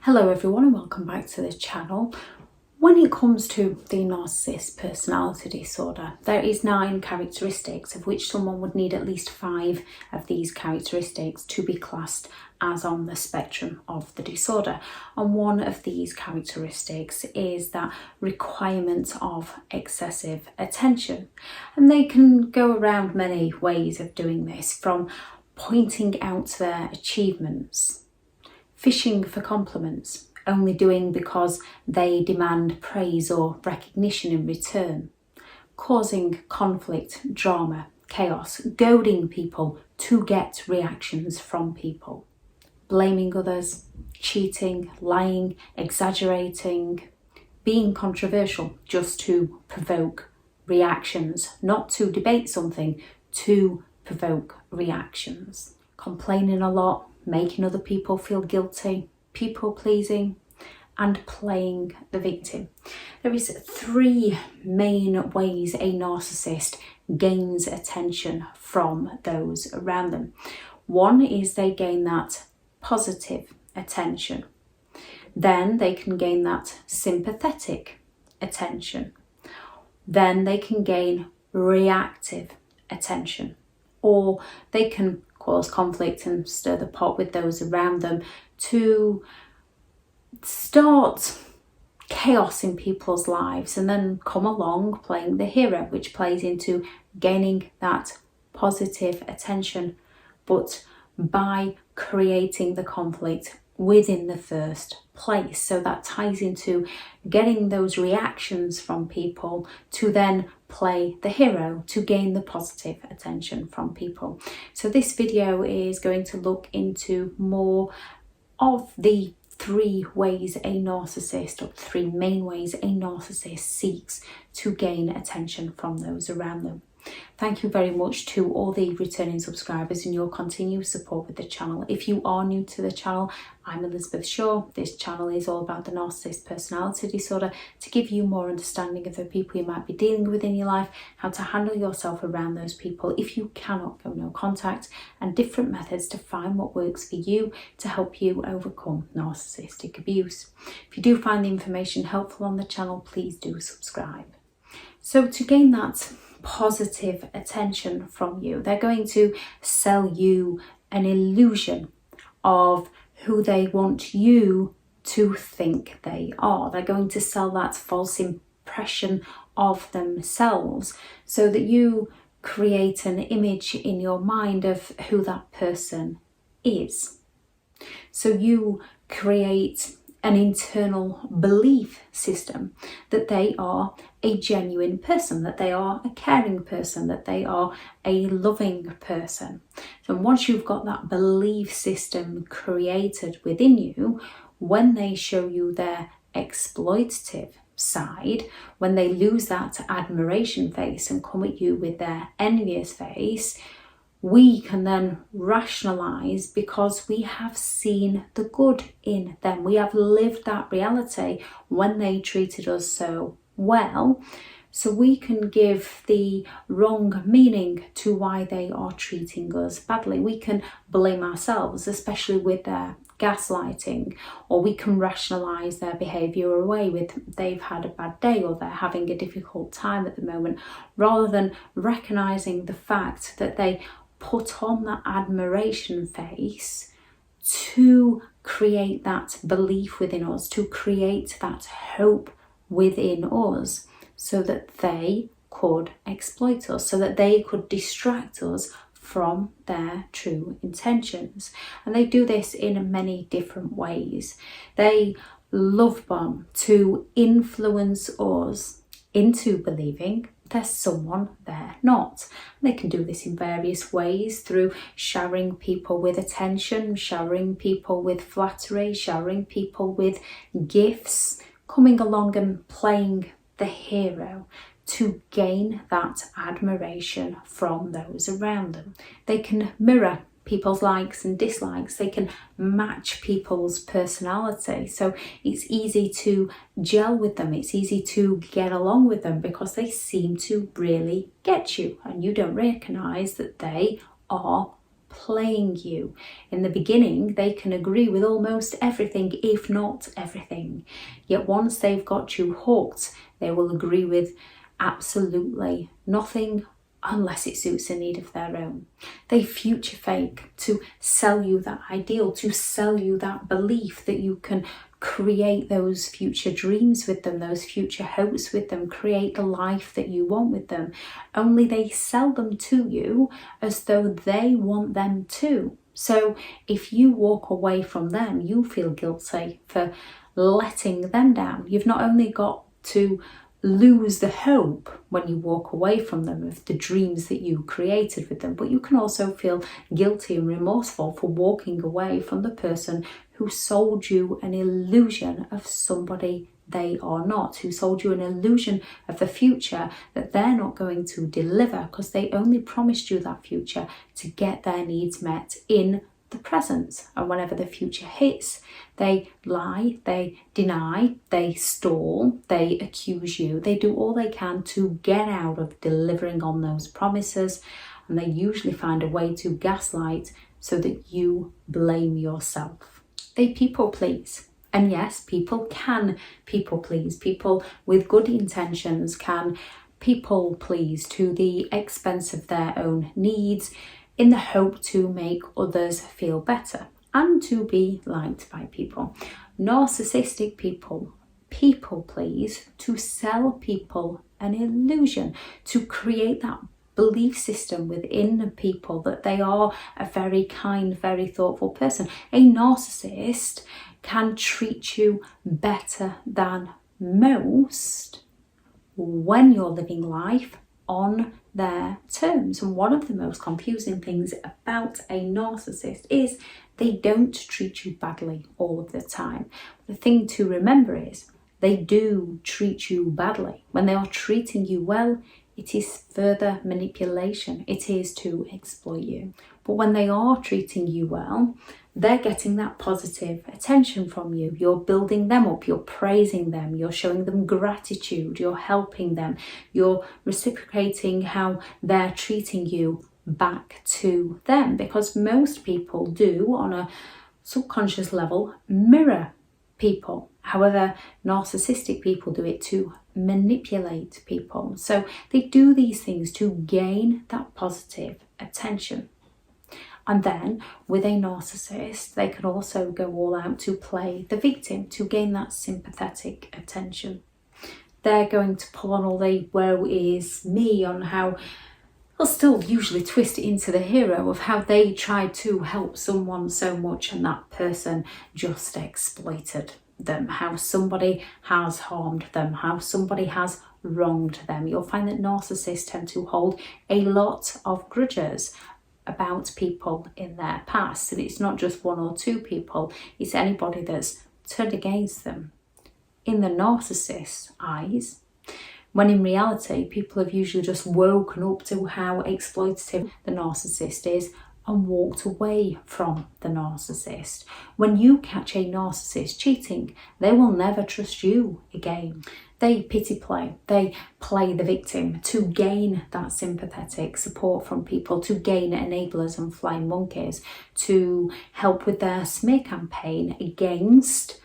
Hello everyone and welcome back to the channel. When it comes to the narcissist personality disorder, there is 9 characteristics of which someone would need at least 5 of these characteristics to be classed as on the spectrum of the disorder. And one of these characteristics is that requirement of excessive attention. And they can go around many ways of doing this, from pointing out their achievements, fishing for compliments, only doing because they demand praise or recognition in return, causing conflict, drama, chaos, goading people to get reactions from people, blaming others, cheating, lying, exaggerating, being controversial just to provoke reactions, not to debate something, to provoke reactions, complaining a lot, making other people feel guilty, people pleasing, and playing the victim. There is 3 main ways a narcissist gains attention from those around them. One is they gain that positive attention. Then they can gain that sympathetic attention. Then they can gain reactive attention. Or they can cause conflict and stir the pot with those around them to start chaos in people's lives, and then come along playing the hero, which plays into gaining that positive attention, but by creating the conflict within the first place. So that ties into getting those reactions from people to then play the hero to gain the positive attention from people. So this video is going to look into more of the 3 ways a narcissist, or 3 main ways a narcissist seeks to gain attention from those around them. Thank you very much to all the returning subscribers and your continued support with the channel. If you are new to the channel, I'm Elizabeth Shaw. This channel is all about the narcissist personality disorder, to give you more understanding of the people you might be dealing with in your life, how to handle yourself around those people if you cannot go no contact, and different methods to find what works for you to help you overcome narcissistic abuse. If you do find the information helpful on the channel, please do subscribe. So to gain that positive attention from you, they're going to sell you an illusion of who they want you to think they are. They're going to sell that false impression of themselves so that you create an image in your mind of who that person is. So you create an internal belief system that they are a genuine person, that they are a caring person, that they are a loving person. So once you've got that belief system created within you, when they show you their exploitative side, when they lose that admiration face and come at you with their envious face, we can then rationalize because we have seen the good in them. We have lived that reality when they treated us so well. So we can give the wrong meaning to why they are treating us badly. We can blame ourselves, especially with their gaslighting, or we can rationalize their behavior away with they've had a bad day or they're having a difficult time at the moment, rather than recognizing the fact that they put on that admiration face to create that belief within us, to create that hope within us, so that they could exploit us, so that they could distract us from their true intentions. And they do this in many different ways. They love bomb to influence us into believing there's someone they're not. They can do this in various ways, through showering people with attention, showering people with flattery, showering people with gifts, coming along and playing the hero to gain that admiration from those around them. They can mirror people's likes and dislikes. They can match people's personality. So it's easy to gel with them. It's easy to get along with them because they seem to really get you, and you don't recognize that they are playing you. In the beginning, they can agree with almost everything, if not everything. Yet once they've got you hooked, they will agree with absolutely nothing unless it suits a need of their own. They future fake to sell you that ideal, to sell you that belief that you can create those future dreams with them, those future hopes with them, create the life that you want with them. Only they sell them to you as though they want them too. So if you walk away from them, you feel guilty for letting them down. You've not only got to lose the hope when you walk away from them of the dreams that you created with them, but you can also feel guilty and remorseful for walking away from the person who sold you an illusion of somebody they are not, who sold you an illusion of the future that they're not going to deliver because they only promised you that future to get their needs met in the present. And whenever the future hits, they lie, they deny, they stall, they accuse you, they do all they can to get out of delivering on those promises, and they usually find a way to gaslight so that you blame yourself. They people please. And yes, people can people please. People with good intentions can people please to the expense of their own needs, in the hope to make others feel better and to be liked by people. Narcissistic people people please to sell people an illusion, to create that belief system within people that they are a very kind, very thoughtful person. A narcissist can treat you better than most when you're living life on their terms. And one of the most confusing things about a narcissist is they don't treat you badly all of the time. The thing to remember is they do treat you badly. When they are treating you well, it is further manipulation. It is to exploit you. But when they are treating you well, they're getting that positive attention from you. You're building them up, you're praising them, you're showing them gratitude, you're helping them, you're reciprocating how they're treating you back to them. Because most people do, on a subconscious level, mirror people. However, narcissistic people do it to manipulate people. So they do these things to gain that positive attention. And then with a narcissist, they can also go all out to play the victim, to gain that sympathetic attention. They're going to pull on all the woe is me, on how they'll still usually twist it into the hero of how they tried to help someone so much and that person just exploited them, how somebody has harmed them, how somebody has wronged them. You'll find that narcissists tend to hold a lot of grudges about people in their past, and it's not just one or two people, it's anybody that's turned against them in the narcissist's eyes, when in reality people have usually just woken up to how exploitative the narcissist is and walked away from the narcissist. When you catch a narcissist cheating, they will never trust you again. They pity play, they play the victim to gain that sympathetic support from people, to gain enablers and flying monkeys, to help with their smear campaign against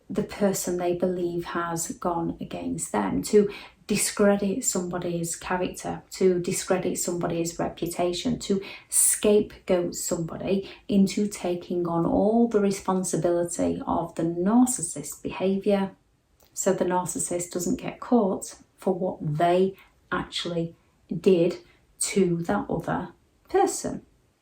the person they believe has gone against them, to discredit somebody's character, to discredit somebody's reputation, to scapegoat somebody into taking on all the responsibility of the narcissist's behaviour, so the narcissist doesn't get caught for what they actually did to that other person.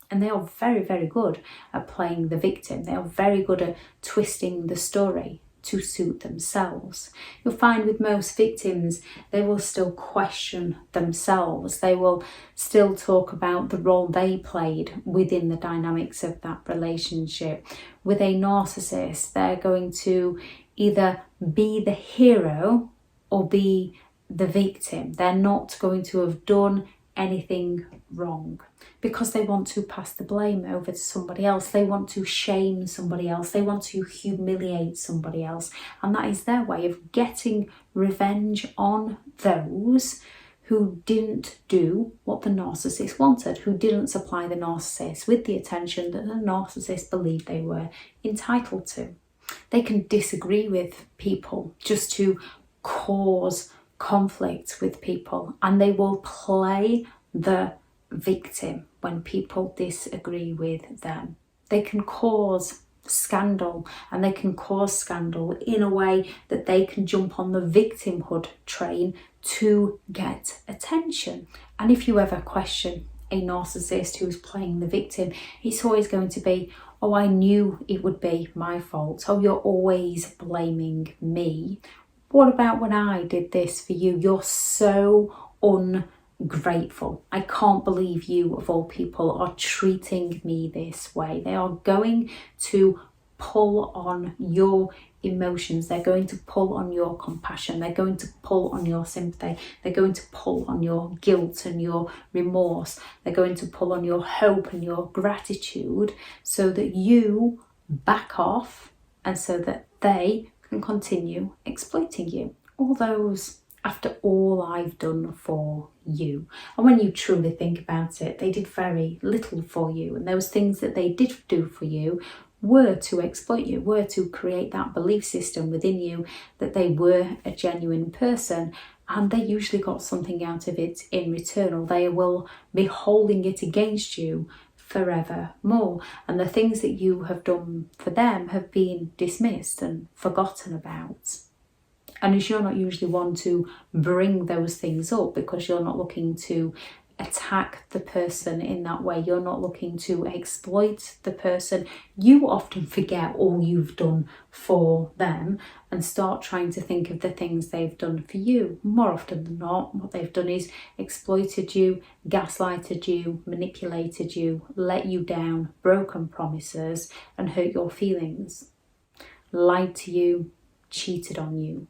And they are very, very good at playing the victim. They are very good at twisting the story to suit themselves. You'll find with most victims, they will still question themselves. They will still talk about the role they played within the dynamics of that relationship. With a narcissist, they're going to either be the hero or be the victim. They're not going to have done anything wrong because they want to pass the blame over to somebody else. They want to shame somebody else. They want to humiliate somebody else. And that is their way of getting revenge on those who didn't do what the narcissist wanted, who didn't supply the narcissist with the attention that the narcissist believed they were entitled to. They can disagree with people just to cause conflict with people, and they will play the victim when people disagree with them. They can cause scandal, and they can cause scandal in a way that they can jump on the victimhood train to get attention. And if you ever question a narcissist who's playing the victim, it's always going to be, oh, I knew it would be my fault. Oh, you're always blaming me. What about when I did this for you? You're so ungrateful. I can't believe you, of all people, are treating me this way. They are going to pull on your emotions. They're going to pull on your compassion. They're going to pull on your sympathy. They're going to pull on your guilt and your remorse. They're going to pull on your hope and your gratitude so that you back off and so that they can continue exploiting you. All those after all I've done for you. And when you truly think about it, they did very little for you. And those things that they did do for you were to exploit you, were to create that belief system within you that they were a genuine person, and they usually got something out of it in return, or they will be holding it against you forevermore. And the things that you have done for them have been dismissed and forgotten about. And as you're not usually one to bring those things up because you're not looking to attack the person in that way, you're not looking to exploit the person, you often forget all you've done for them and start trying to think of the things they've done for you. More often than not, what they've done is exploited you, gaslighted you, manipulated you, let you down, broken promises and hurt your feelings, lied to you, cheated on you.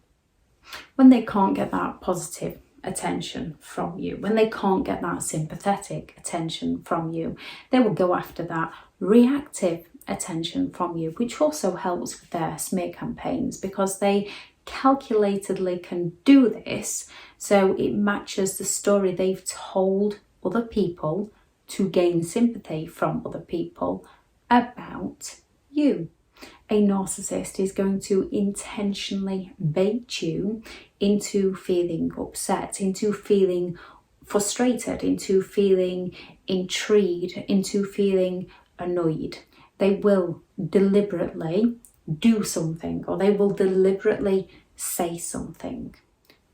When they can't get that positive attention from you, when they can't get that sympathetic attention from you, they will go after that reactive attention from you, which also helps with their smear campaigns because they calculatedly can do this so it matches the story they've told other people to gain sympathy from other people about you. A narcissist is going to intentionally bait you into feeling upset, into feeling frustrated, into feeling intrigued, into feeling annoyed. They will deliberately do something, or they will deliberately say something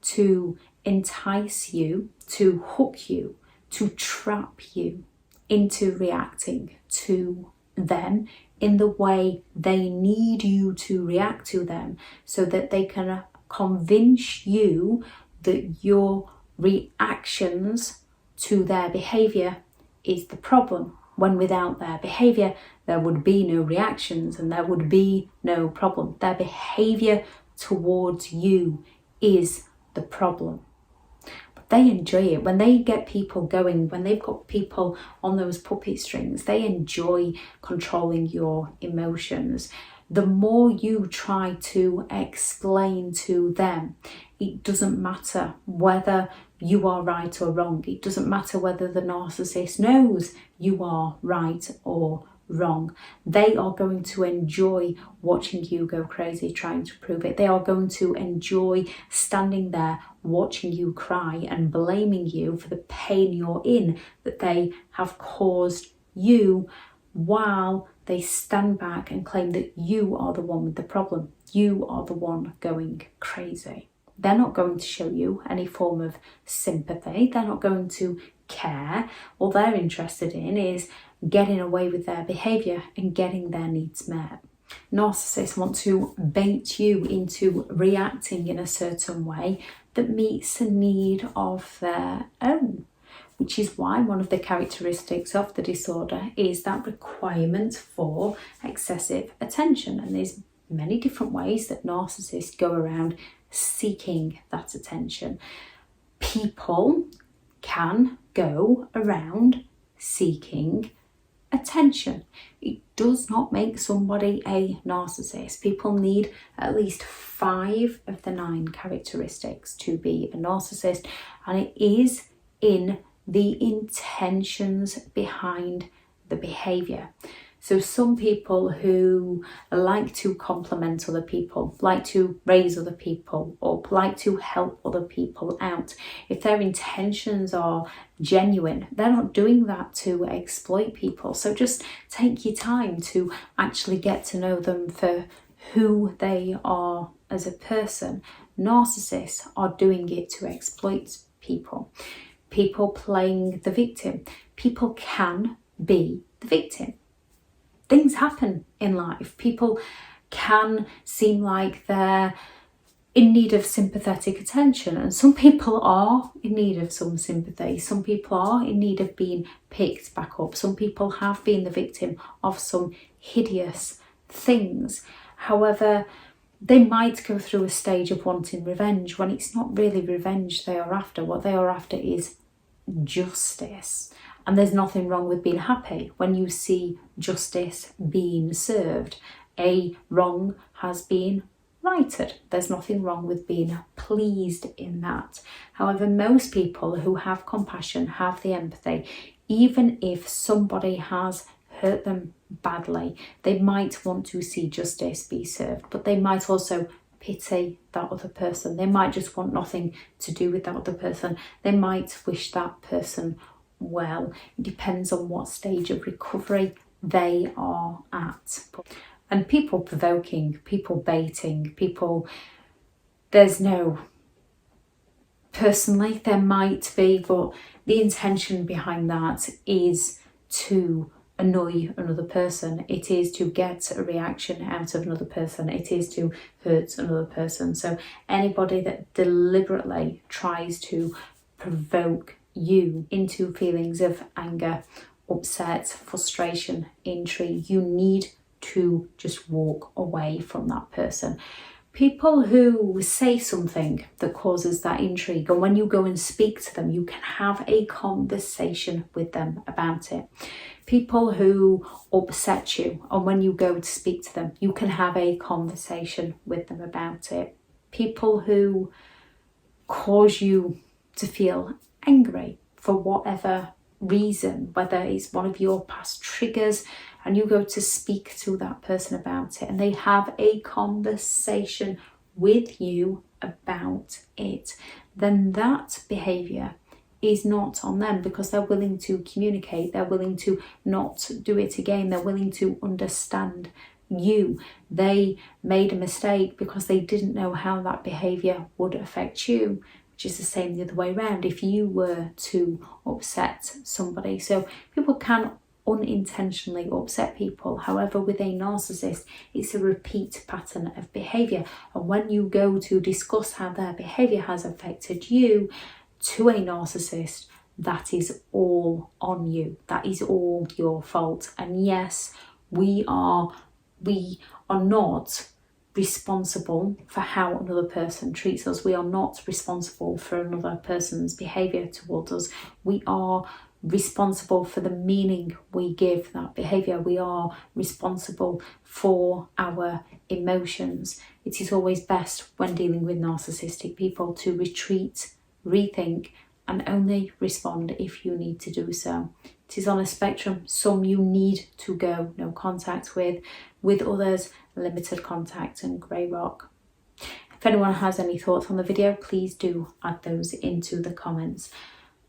to entice you, to hook you, to trap you into reacting to them in the way they need you to react to them so that they can convince you that your reactions to their behaviour is the problem, when without their behaviour there would be no reactions and there would be no problem. Their behaviour towards you is the problem. They enjoy it. When they get people going, when they've got people on those puppet strings, they enjoy controlling your emotions. The more you try to explain to them, it doesn't matter whether you are right or wrong. It doesn't matter whether the narcissist knows you are right or wrong. They are going to enjoy watching you go crazy trying to prove it. They are going to enjoy standing there watching you cry and blaming you for the pain you're in that they have caused you, while they stand back and claim that you are the one with the problem. You are the one going crazy. They're not going to show you any form of sympathy. They're not going to care. All they're interested in is getting away with their behaviour and getting their needs met. Narcissists want to bait you into reacting in a certain way that meets the need of their own, which is why one of the characteristics of the disorder is that requirement for excessive attention. And there's many different ways that narcissists go around seeking that attention. People can go around seeking attention. It does not make somebody a narcissist. People need at least 5 of the 9 characteristics to be a narcissist, and it is in the intentions behind the behavior. So some people who like to compliment other people, like to raise other people up, like to help other people out, if their intentions are genuine, they're not doing that to exploit people. So just take your time to actually get to know them for who they are as a person. Narcissists are doing it to exploit people. People playing the victim. People can be the victim. Things happen in life. People can seem like they're in need of sympathetic attention, and some people are in need of some sympathy. Some people are in need of being picked back up. Some people have been the victim of some hideous things. However, they might go through a stage of wanting revenge when it's not really revenge they are after. What they are after is justice. And there's nothing wrong with being happy when you see justice being served. A wrong has been righted. There's nothing wrong with being pleased in that. However, most people who have compassion, have the empathy, even if somebody has hurt them badly, they might want to see justice be served, but they might also pity that other person. They might just want nothing to do with that other person. They might wish that person well. It depends on what stage of recovery they are at. And people provoking, people baiting, people, there's no, personally there might be, but the intention behind that is to annoy another person. It is to get a reaction out of another person. It is to hurt another person. So anybody that deliberately tries to provoke you into feelings of anger, upset, frustration, intrigue, you need to just walk away from that person. People who say something that causes that intrigue, and when you go and speak to them, you can have a conversation with them about it. People who upset you, and when you go to speak to them, you can have a conversation with them about it. People who cause you to feel angry for whatever reason, whether it's one of your past triggers, and you go to speak to that person about it and they have a conversation with you about it, then that behaviour is not on them, because they're willing to communicate, they're willing to not do it again, they're willing to understand you. They made a mistake because they didn't know how that behaviour would affect you, which is the same the other way around if you were to upset somebody. So people can unintentionally upset people. However, with a narcissist, it's a repeat pattern of behaviour, and when you go to discuss how their behaviour has affected you to a narcissist, that is all on you. That is all your fault. And yes, we are not responsible for how another person treats us. We are not responsible for another person's behaviour towards us. We are responsible for the meaning we give that behaviour. We are responsible for our emotions. It is always best when dealing with narcissistic people to retreat, rethink, and only respond if you need to do so. It is on a spectrum. Some you need to go no contact with others, limited contact and grey rock. If anyone has any thoughts on the video, please do add those into the comments.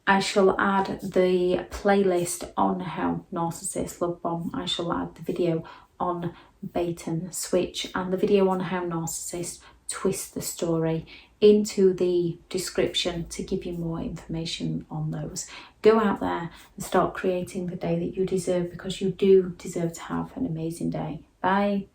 I shall add the playlist on how narcissists love bomb. I shall add the video on bait and switch and the video on how narcissists twist the story into the description to give you more information on those. Go out there and start creating the day that you deserve, because you do deserve to have an amazing day. Bye.